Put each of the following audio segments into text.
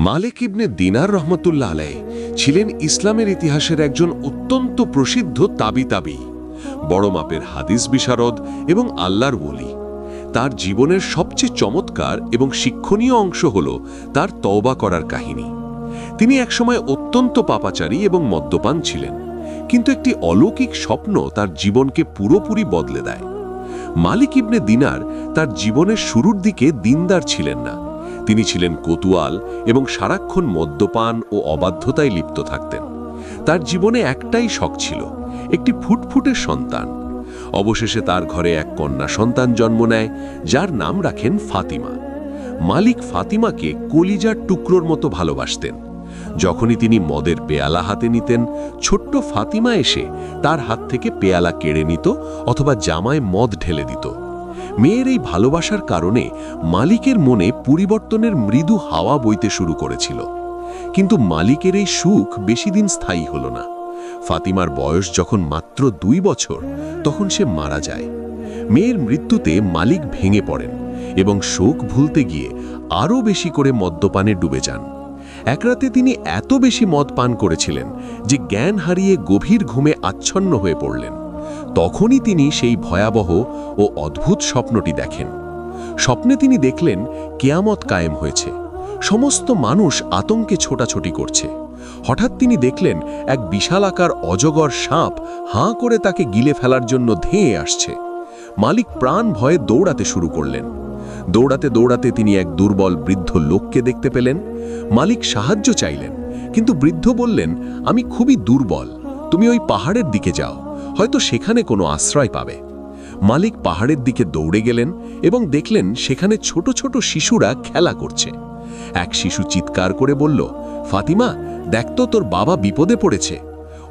মালিক ইবনে দিনার রহমতুল্লাহ আলাইহ ছিলেন ইসলামের ইতিহাসের একজন অত্যন্ত প্রসিদ্ধ তাবি বড় মাপের হাদিস বিশারদ এবং আল্লাহর ওলি। তার জীবনের সবচেয়ে চমৎকার এবং শিক্ষণীয় অংশ হল তার তওবা করার কাহিনী। তিনি একসময় অত্যন্ত পাপাচারী এবং মদ্যপান ছিলেন, কিন্তু একটি অলৌকিক স্বপ্ন তার জীবনকে পুরোপুরি বদলে দেয়। মালিক ইবনে দিনার তার জীবনের শুরুর দিকে দিনদার ছিলেন না। তিনি ছিলেন কোতোয়াল এবং সারাক্ষণ মদ্যপান ও অবাধ্যতায় লিপ্ত থাকতেন। তার জীবনে একটাই শখ ছিল, একটি ফুটফুটে সন্তান। অবশেষে তার ঘরে এক কন্যা সন্তান জন্ম নেয়, যার নাম রাখেন ফাতিমা। মালিক ফাতিমাকে কলিজার টুকরোর মতো ভালোবাসতেন। যখনই তিনি মদের পেয়ালা হাতে নিতেন, ছোট্ট ফাতিমা এসে তার হাত থেকে পেয়ালা কেড়ে নিত অথবা জামায় মদ ঢেলে দিত। মেয়ের এই ভালোবাসার কারণে মালিকের মনে পরিবর্তনের মৃদু হাওয়া বইতে শুরু করেছিল। কিন্তু মালিকের এই সুখ বেশি দিন স্থায়ী হল না। ফাতিমার বয়স যখন মাত্র 2 বছর, তখন সে মারা যায়। মেয়ের মৃত্যুতে মালিক ভেঙে পড়েন এবং শোক ভুলতে গিয়ে আরও বেশি করে মদ্যপানে ডুবে যান। এক রাতে তিনি এত বেশি মদ পান করেছিলেন যে জ্ঞান হারিয়ে গভীর ঘুমে আচ্ছন্ন হয়ে পড়লেন। তখনই তিনি সেই ভয়াবহ ও অদ্ভুত স্বপ্নটি দেখেন। স্বপ্নে তিনি দেখলেন কিয়ামত কায়েম হয়েছে, সমস্ত মানুষ আতঙ্কে ছোটাছুটি করছে। হঠাৎ তিনি দেখলেন এক বিশালাকার অজগর সাপ হাঁ করে তাকে গিলে ফেলার জন্য ধেয়ে আসছে। মালিক প্রাণ ভয়ে দৌড়াতে শুরু করলেন। দৌড়াতে দৌড়াতে তিনি এক দুর্বল বৃদ্ধ লোককে দেখতে পেলেন। মালিক সাহায্য চাইলেন, কিন্তু বৃদ্ধ বললেন, আমি খুবই দুর্বল, তুমি ওই পাহাড়ের দিকে যাও, হয়তো সেখানে কোনো আশ্রয় পাবে। মালিক পাহাড়ের দিকে দৌড়ে গেলেন এবং দেখলেন সেখানে ছোট ছোট শিশুরা খেলা করছে। এক শিশু চিৎকার করে বলল, ফাতিমা, দেখ তো, তোর বাবা বিপদে পড়েছে।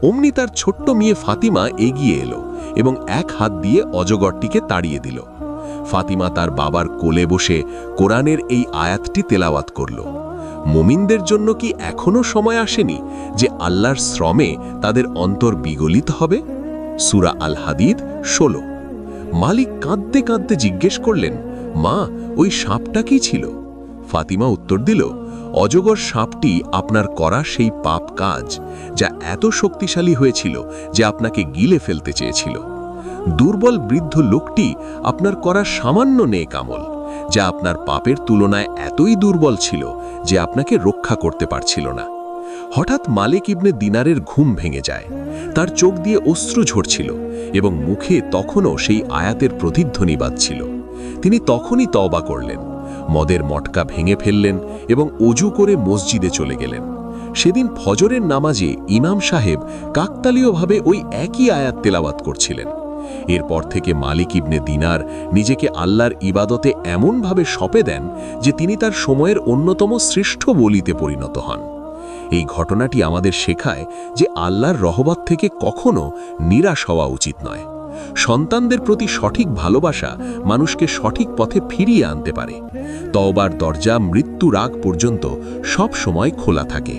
অমনি তার ছোট্ট মেয়ে ফাতিমা এগিয়ে এলো এবং এক হাত দিয়ে অজগরটিকে তাড়িয়ে দিল। ফাতিমা তার বাবার কোলে বসে কোরআনের এই আয়াতটি তেলাওয়াত করল, মুমিনদের জন্য কি এখনো সময় আসেনি যে আল্লাহর শ্রমে তাদের অন্তর বিগলিত হবে? সূরা আল হাদিদ 16। মালিক কাঁদতে কাঁদতে জিজ্ঞেস করলেন, মা, ওই সাপটা কি ছিল? ফাতিমা উত্তর দিল, অজগর সাপটি আপনার করা সেই পাপ কাজ, যা এত শক্তিশালী হয়েছিল যে আপনাকে গিলে ফেলতে চেয়েছিল। দুর্বল বৃদ্ধ লোকটি আপনার করা সামান্য নেক আমল, যা আপনার পাপের তুলনায় এতই দুর্বল ছিল যে আপনাকে রক্ষা করতে পারছিল না। হঠাৎ মালিক ইবনে দিনারের ঘুম ভেঙে যায়। তার চোখ দিয়ে অশ্রু ঝরছিল এবং মুখে তখনও সেই আয়াতের প্রতিধ্বনি বাজছিল। তিনি তখনই তওবা করলেন, মদের মটকা ভেঙে ফেললেন এবং অজু করে মসজিদে চলে গেলেন। সেদিন ফজরের নামাজে ইমাম সাহেব কাকতালীয়ভাবে ওই একই আয়াত তেলাওয়াত করছিলেন। এরপর থেকে মালিক ইবনে দিনার নিজেকে আল্লাহর ইবাদতে এমনভাবে সঁপে দেন যে তিনি তার সময়ের অন্যতম শ্রেষ্ঠ ওলিতে পরিণত হন। এই ঘটনাটি আমাদের শেখায় যে আল্লাহর রহমত থেকে কখনো নিরাশ হওয়া উচিত নয়। সন্তানদের প্রতি সঠিক ভালোবাসা মানুষকে সঠিক পথে ফিরিয়ে আনতে পারে। তওবার দরজা মৃত্যুর আগ পর্যন্ত সব সময় খোলা থাকে।